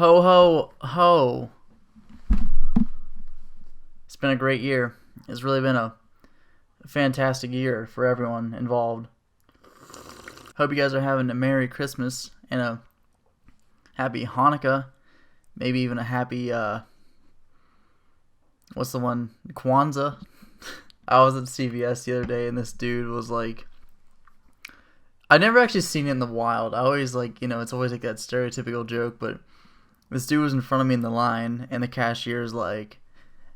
Ho, ho, ho. It's been a great year. It's really been a fantastic year for everyone involved. Hope you guys are having a Merry Christmas and a Happy Hanukkah. Maybe even a happy, what's the one? Kwanzaa. I was at CVS the other day and this dude was like, I never actually seen it in the wild. I always it's always like that stereotypical joke, but this dude was in front of me in the line and the cashier's like,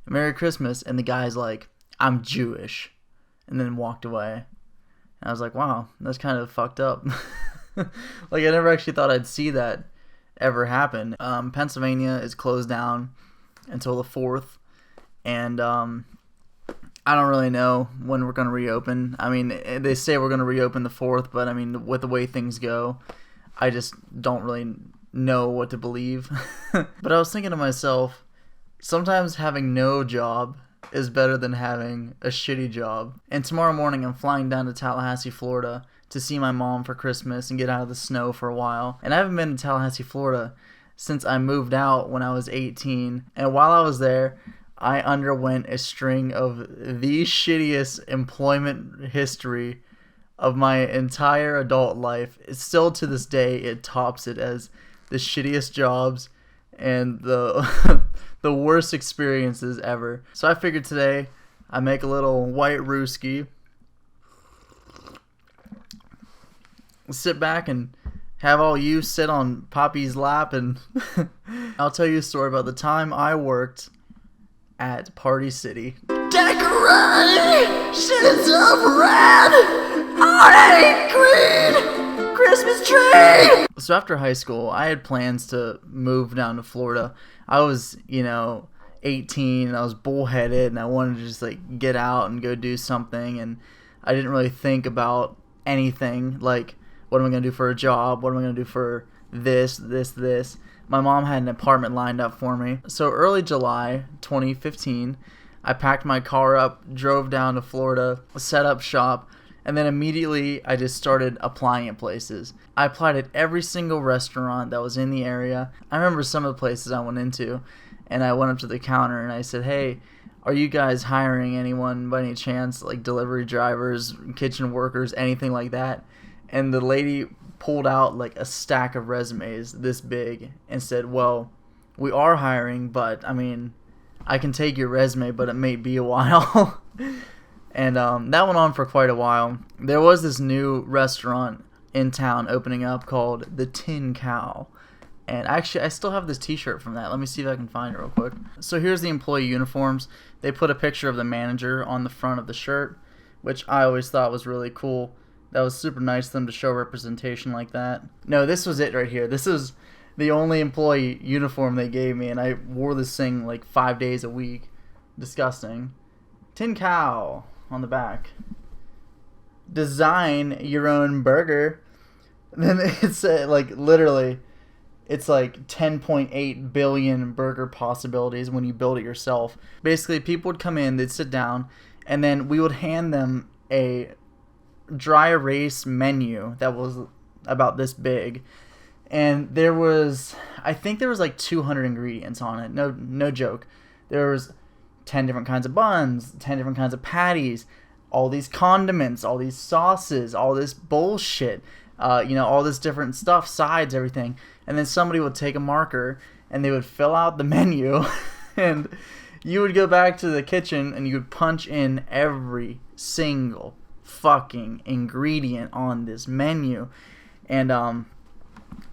Merry Christmas, and the guy's like, I'm Jewish, and then walked away. And I was like, wow, that's kind of fucked up. Like, I never actually thought I'd see that ever happen. Pennsylvania is closed down until the 4th, and I don't really know when we're going to reopen. I mean, they say we're going to reopen the 4th, but I mean, with the way things go, I just don't really know what to believe. But I was thinking to myself, sometimes having no job is better than having a shitty job. And tomorrow morning I'm flying down to Tallahassee, Florida to see my mom for Christmas and get out of the snow for a while. And I haven't been to Tallahassee, Florida since I moved out when I was 18. And while I was there, I underwent a string of the shittiest employment history of my entire adult life. It's still to this day, it tops it as the shittiest jobs and the the worst experiences ever. So I figured today I make a little white Ruski, sit back and have all you sit on Poppy's lap, and I'll tell you a story about the time I worked at Party City. Decorations of red, orange, green, Christmas tree. So after high school, I had plans to move down to Florida. I was, 18, and I was bullheaded, and I wanted to just get out and go do something, and I didn't really think about anything, like, what am I going to do for a job? What am I going to do for this? My mom had an apartment lined up for me. So early July 2015, I packed my car up, drove down to Florida, set up shop, and then immediately I just started applying at places. I applied at every single restaurant that was in the area. I remember some of the places I went into, and I went up to the counter and I said, hey, are you guys hiring anyone by any chance, like delivery drivers, kitchen workers, anything like that? And the lady pulled out like a stack of resumes this big and said, well, we are hiring, but I mean, I can take your resume, but it may be a while. And that went on for quite a while. There was this new restaurant in town opening up called the Tin Cow. And actually, I still have this t-shirt from that. Let me see if I can find it real quick. So here's the employee uniforms. They put a picture of the manager on the front of the shirt, which I always thought was really cool. That was super nice of them to show representation like that. No, this was it right here. This is the only employee uniform they gave me, and I wore this thing like 5 days a week. Disgusting. Tin Cow on the back. Design your own burger. Then it's literally, it's like 10.8 billion burger possibilities when you build it yourself. Basically, people would come in, they'd sit down, and then we would hand them a dry erase menu that was about this big. And I think there was like 200 ingredients on it. No joke. There was 10 different kinds of buns, 10 different kinds of patties, all these condiments, all these sauces, all this bullshit, all this different stuff, sides, everything. And then somebody would take a marker and they would fill out the menu and you would go back to the kitchen and you would punch in every single fucking ingredient on this menu. And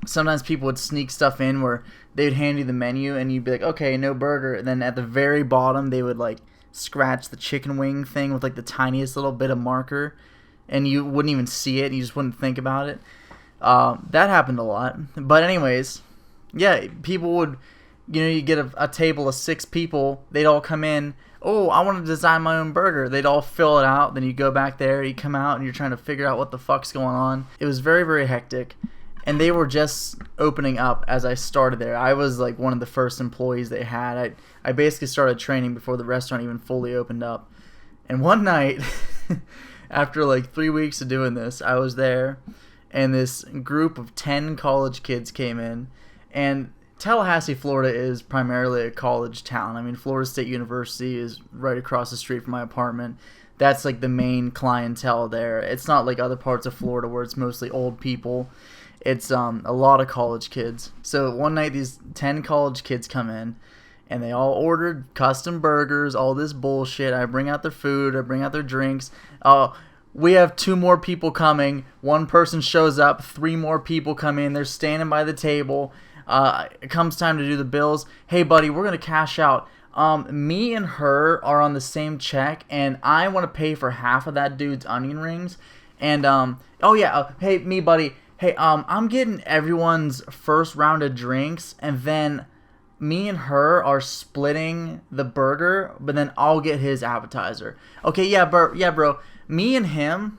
sometimes people would sneak stuff in where they would hand you the menu and you'd be like, okay, no burger. And then at the very bottom, they would scratch the chicken wing thing with the tiniest little bit of marker, and you wouldn't even see it. You just wouldn't think about it. That happened a lot. But anyways, yeah, people would, you get a table of 6 people. They'd all come in. Oh, I want to design my own burger. They'd all fill it out. Then you go back there, you come out, and you're trying to figure out what the fuck's going on. It was very, very hectic. And they were just opening up as I started there. I was one of the first employees they had. I basically started training before the restaurant even fully opened up. And one night, after 3 weeks of doing this, I was there, and this group of 10 college kids came in. And Tallahassee, Florida is primarily a college town. I mean, Florida State University is right across the street from my apartment. That's like the main clientele there. It's not like other parts of Florida where it's mostly old people. It's a lot of college kids. So one night these 10 college kids come in and they all ordered custom burgers, all this bullshit. I bring out their food, I bring out their drinks. We have 2 more people coming. 1 person shows up, 3 more people come in. They're standing by the table. It comes time to do the bills. Hey, buddy, we're going to cash out. Me and her are on the same check, and I want to pay for half of that dude's onion rings. And, hey, me, buddy. Hey, I'm getting everyone's first round of drinks, and then me and her are splitting the burger, but then I'll get his appetizer. Okay, yeah, bro. Me and him,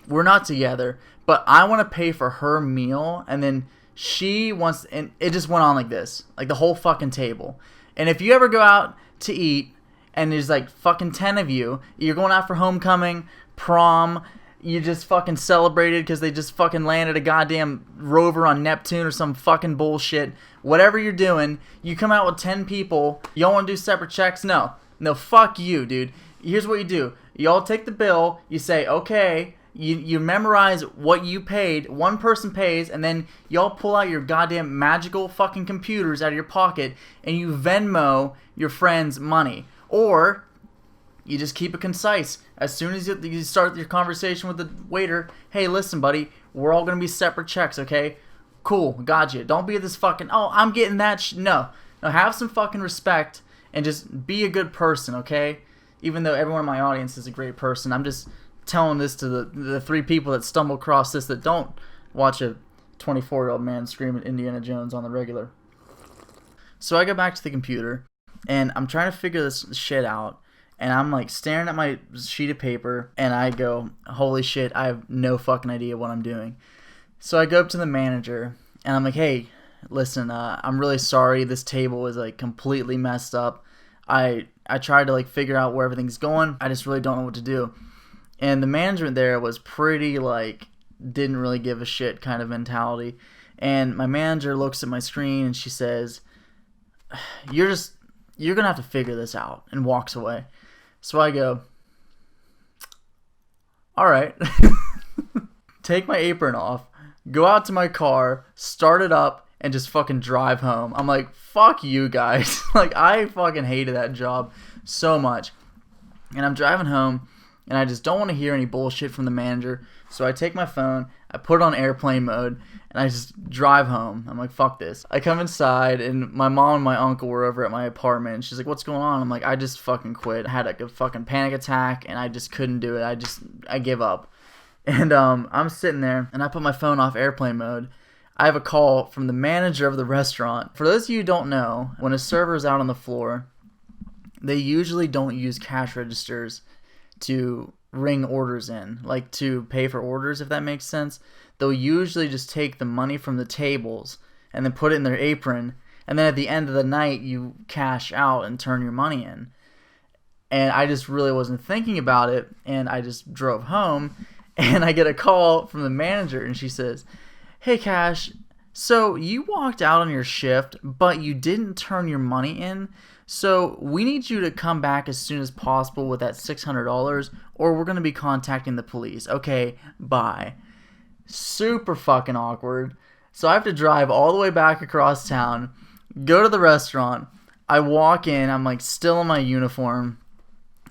we're not together, but I want to pay for her meal, and then she wants, and it just went on like this, like the whole fucking table. And if you ever go out to eat and there's like fucking 10 of you, you're going out for homecoming, prom, you just fucking celebrated because they just fucking landed a goddamn rover on Neptune or some fucking bullshit. Whatever you're doing, you come out with 10 people, you all want to do separate checks? No, fuck you, dude. Here's what you do. You all take the bill, you say, okay, you memorize what you paid, 1 person pays, and then y'all pull out your goddamn magical fucking computers out of your pocket and you Venmo your friends money. Or you just keep it concise. As soon as you start your conversation with the waiter, hey, listen, buddy, we're all going to be separate checks, okay? Cool, gotcha. Don't be this fucking, I'm getting that No, have some fucking respect and just be a good person, okay? Even though everyone in my audience is a great person, I'm just telling this to the 3 people that stumble across this that don't watch a 24-year-old man scream at Indiana Jones on the regular. So I go back to the computer, and I'm trying to figure this shit out, and I'm like staring at my sheet of paper, and I go, holy shit, I have no fucking idea what I'm doing. So I go up to the manager, and I'm like, hey, listen, I'm really sorry, this table is like completely messed up. I tried to like figure out where everything's going, I just really don't know what to do. And the management there was pretty like, didn't really give a shit kind of mentality. And my manager looks at my screen and she says, you're going to have to figure this out, and walks away. So I go, all right, take my apron off, go out to my car, start it up, and just fucking drive home. I'm like, fuck you guys. Like, I fucking hated that job so much. And I'm driving home, and I just don't want to hear any bullshit from the manager. So I take my phone, I put it on airplane mode, and I just drive home. I'm like, fuck this. I come inside, and my mom and my uncle were over at my apartment, and she's like, what's going on? I'm like, I just fucking quit. I had like a fucking panic attack, and I just couldn't do it. I give up. And I'm sitting there, and I put my phone off airplane mode. I have a call from the manager of the restaurant. For those of you who don't know, when a server's out on the floor, they usually don't use cash registers to ring orders in, like to pay for orders, if that makes sense. They'll usually just take the money from the tables and then put it in their apron, and then at the end of the night you cash out and turn your money in. And I just really wasn't thinking about it, and I just drove home, and I get a call from the manager, and she says, hey Cash, so you walked out on your shift, but you didn't turn your money in, so we need you to come back as soon as possible with that $600, or we're going to be contacting the police. Okay, bye. Super fucking awkward. So I have to drive all the way back across town, go to the restaurant. I walk in, I'm like still in my uniform.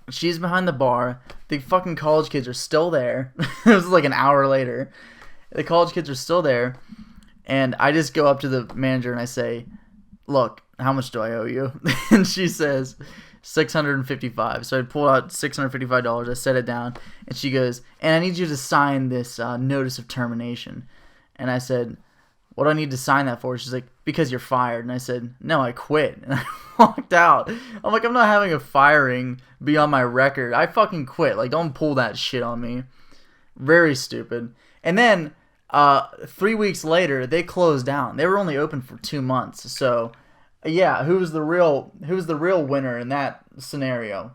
She's behind the bar. The fucking college kids are still there. It was like an hour later. The college kids are still there. And I just go up to the manager and I say, look, how much do I owe you? And she says, $655. So I pull out $655. I set it down. And she goes, and I need you to sign this notice of termination. And I said, what do I need to sign that for? She's like, because you're fired. And I said, no, I quit. And I walked out. I'm like, I'm not having a firing be on my record. I fucking quit. Like, don't pull that shit on me. Very stupid. And then 3 weeks later, they closed down. They were only open for 2 months. So, yeah, who's the real winner in that scenario?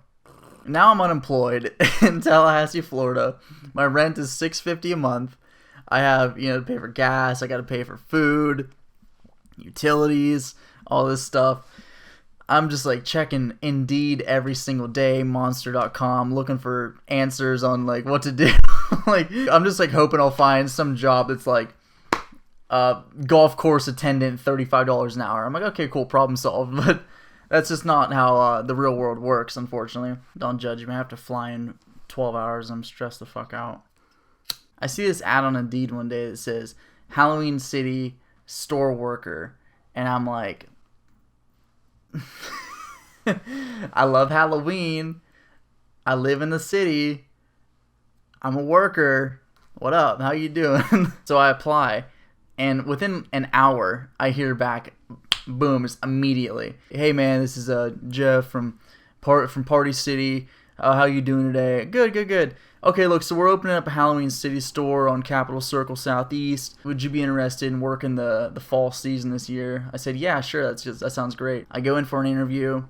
Now I'm unemployed in Tallahassee, Florida. My rent is $650 a month. I have, to pay for gas. I got to pay for food, utilities. all this stuff. I'm just like checking Indeed every single day, Monster.com, looking for answers on like what to do. Like I'm just like hoping I'll find some job that's like golf course attendant, $35 an hour. I'm like, okay, cool, problem solved. But that's just not how the real world works, unfortunately. Don't judge me. I have to fly in 12 hours. I'm stressed the fuck out. I see this ad on Indeed one day that says Halloween City store worker, and I'm like, I love Halloween. I live in the city. I'm a worker. What up? How you doing? So I apply, and within an hour, I hear back, boom, it's immediately. Hey man, this is Jeff from Party City. How you doing today? Good. Okay, look, so we're opening up a Halloween City store on Capitol Circle Southeast. Would you be interested in working the fall season this year? I said, yeah, sure, that sounds great. I go in for an interview.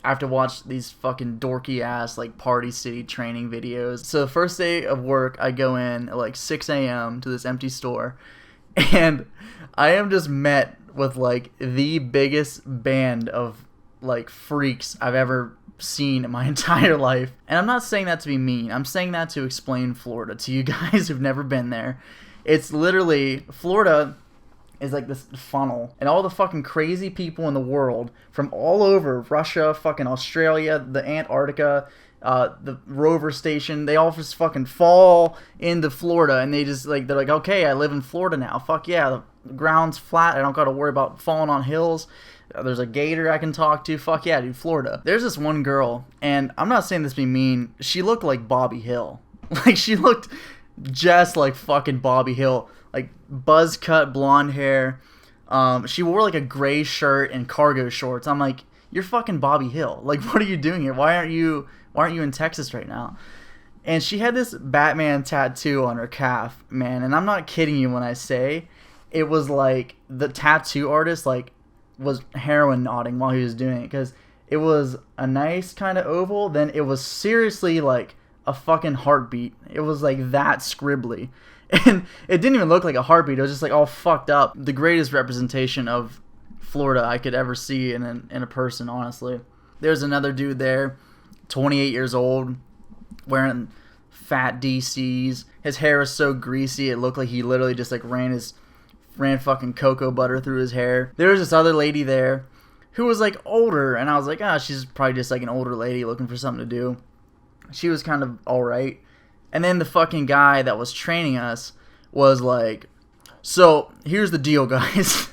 I have to watch these fucking dorky ass like Party City training videos. So the first day of work, I go in at like 6 a.m. to this empty store, and I am just met with like the biggest band of like freaks I've ever seen in my entire life. And I'm not saying that to be mean. I'm saying that to explain Florida to you guys who've never been there. It's literally, Florida is like this funnel, and all the fucking crazy people in the world from all over Russia, fucking Australia, the Antarctica, the rover station, they all just fucking fall into Florida, and they're like, okay, I live in Florida now. Fuck yeah, the ground's flat. I don't gotta worry about falling on hills. There's a gator I can talk to. Fuck yeah, dude, Florida. There's this one girl, and I'm not saying this to be mean. She looked like Bobby Hill. Like, she looked just like fucking Bobby Hill. Like, buzz cut blonde hair. She wore like a gray shirt and cargo shorts. I'm like, you're fucking Bobby Hill. Like, what are you doing here? Why aren't you in Texas right now? And she had this Batman tattoo on her calf, man. And I'm not kidding you when I say it was like the tattoo artist like was heroin nodding while he was doing it, because it was a nice kind of oval, then it was seriously like a fucking heartbeat. It was like that scribbly, and it didn't even look like a heartbeat. It was just like all fucked up. The greatest representation of Florida I could ever see in a person, honestly. There's another dude there, 28 years old, wearing fat DCs. His hair is so greasy it looked like he literally just like ran fucking cocoa butter through his hair. There was this other lady there who was like older, and I was like, she's probably just like an older lady looking for something to do. She was kind of alright. And then the fucking guy that was training us was like, so here's the deal, guys.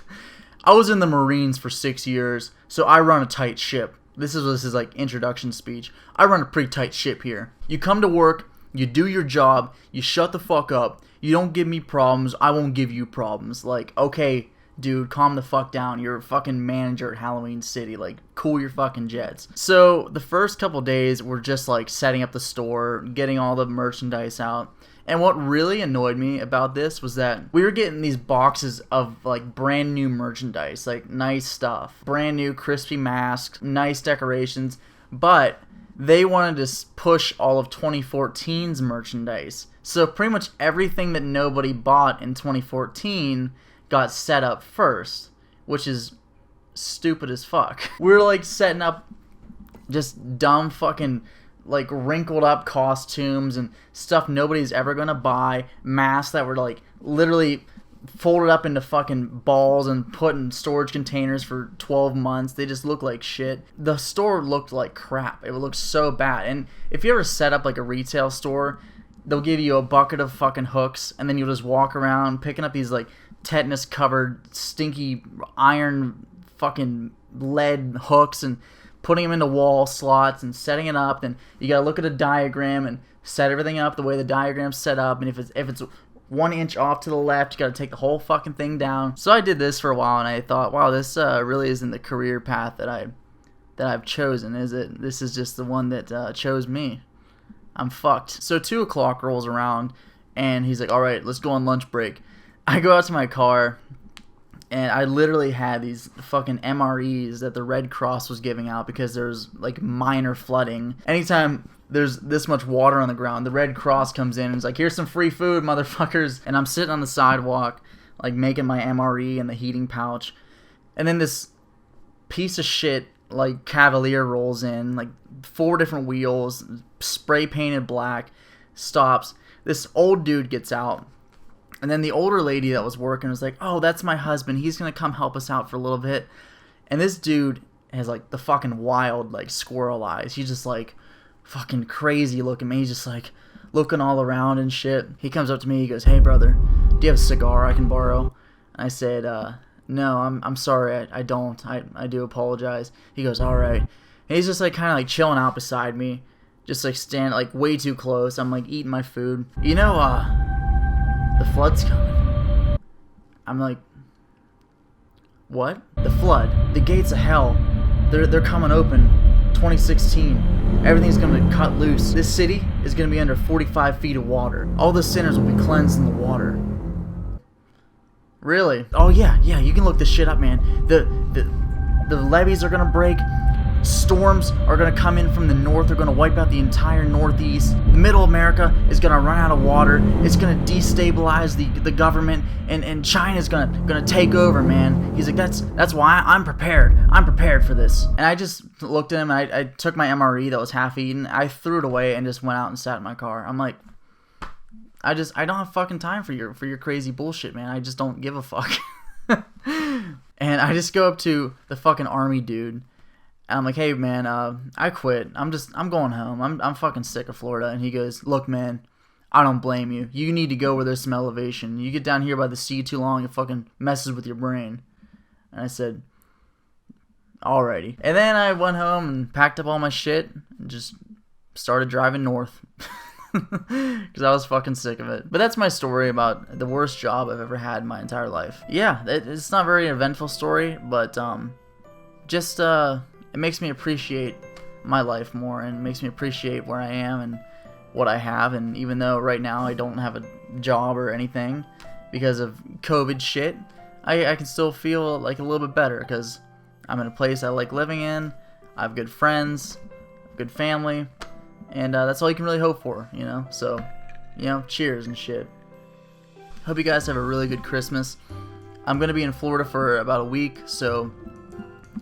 I was in the Marines for 6 years, so I run a tight ship. This is his like introduction speech. I run a pretty tight ship here. You come to work, you do your job, you shut the fuck up. You don't give me problems, I won't give you problems. Like, okay, dude, calm the fuck down. You're a fucking manager at Halloween City. Like, cool your fucking jets. So the first couple days were just like setting up the store, getting all the merchandise out. And what really annoyed me about this was that we were getting these boxes of like brand new merchandise, like nice stuff, brand new crispy masks, nice decorations, but they wanted to push all of 2014's merchandise. So pretty much everything that nobody bought in 2014 got set up first, which is stupid as fuck. We were like setting up just dumb fucking like wrinkled up costumes and stuff nobody's ever gonna buy, masks that were like literally folded up into fucking balls and put in storage containers for 12 months. They just look like shit. The store looked like crap. It looked so bad. And if you ever set up like a retail store, they'll give you a bucket of fucking hooks, and then you'll just walk around picking up these like tetanus covered stinky iron fucking lead hooks and putting them into wall slots and setting it up. Then you gotta look at a diagram and set everything up the way the diagram's set up, and if it's 1 inch off to the left, you gotta take the whole fucking thing down. So I did this for a while, and I thought, wow, this really isn't the career path that I've chosen, is it? This is just the one that chose me. I'm fucked. So 2 o'clock rolls around, and he's like, all right, let's go on lunch break. I go out to my car, and I literally had these fucking MREs that the Red Cross was giving out because there's like minor flooding. Anytime there's this much water on the ground, the Red Cross comes in and is like, here's some free food, motherfuckers. And I'm sitting on the sidewalk, like making my MRE in the heating pouch. And then this piece of shit like Cavalier rolls in, like 4 different wheels, spray painted black, stops. This old dude gets out, and then the older lady that was working was like, oh, that's my husband, he's gonna come help us out for a little bit. And this dude has like the fucking wild like squirrel eyes. He's just like fucking crazy looking, man. He's just like looking all around and shit. He comes up to me, he goes, hey brother, do you have a cigar I can borrow? I said, no, I'm sorry, I don't. I do apologize. He goes, alright. And he's just like kind of like chilling out beside me, just like stand like way too close. I'm like eating my food. You know, the flood's coming. I'm like, what? The flood, the gates of hell, they're coming open. 2016, everything's gonna be cut loose. This city is gonna be under 45 feet of water. All the sinners will be cleansed in the water. Really? Oh yeah, you can look this shit up, man. The levees are gonna break. Storms are gonna come in from the north. They're gonna wipe out the entire northeast. Middle America is gonna run out of water. It's gonna destabilize the government, and China's gonna take over, man. He's like, that's why I'm prepared. I'm prepared for this. And I just looked at him. And I took my MRE that was half eaten. I threw it away and just went out and sat in my car. I'm like, I don't have fucking time for your crazy bullshit, man. I just don't give a fuck. And I just go up to the fucking army dude. And I'm like, hey man, I quit. I'm going home. I'm fucking sick of Florida. And he goes, look man, I don't blame you. You need to go where there's some elevation. You get down here by the sea too long, it fucking messes with your brain. And I said, alrighty. And then I went home and packed up all my shit and just started driving north. Because I was fucking sick of it. But that's my story about the worst job I've ever had in my entire life. Yeah, it's not a very eventful story, but just it makes me appreciate my life more, and makes me appreciate where I am and what I have. And even though right now I don't have a job or anything because of COVID shit, I can still feel like a little bit better because I'm in a place I like living in. I have good friends, good family, and that's all you can really hope for, you know? So, you know, cheers and shit. Hope you guys have a really good Christmas. I'm going to be in Florida for about a week, so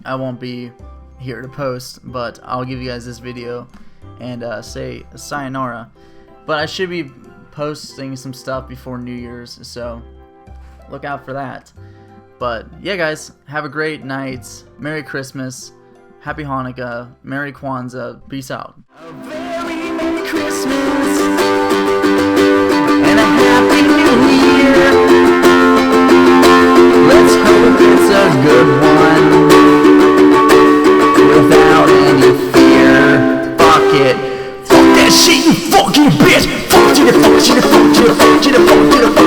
I won't be here to post, but I'll give you guys this video and say sayonara. But I should be posting some stuff before New Year's, so look out for that. But yeah guys, have a great night, Merry Christmas, Happy Hanukkah, Merry Kwanzaa, peace out. A very Merry Christmas and a Happy New Year. Let's hope it's a good one without any fear. Fuck it. Fuck that shit, you fucking bitch. Fuck to the fuck to the fuck to the fuck to the fuck to the fuck.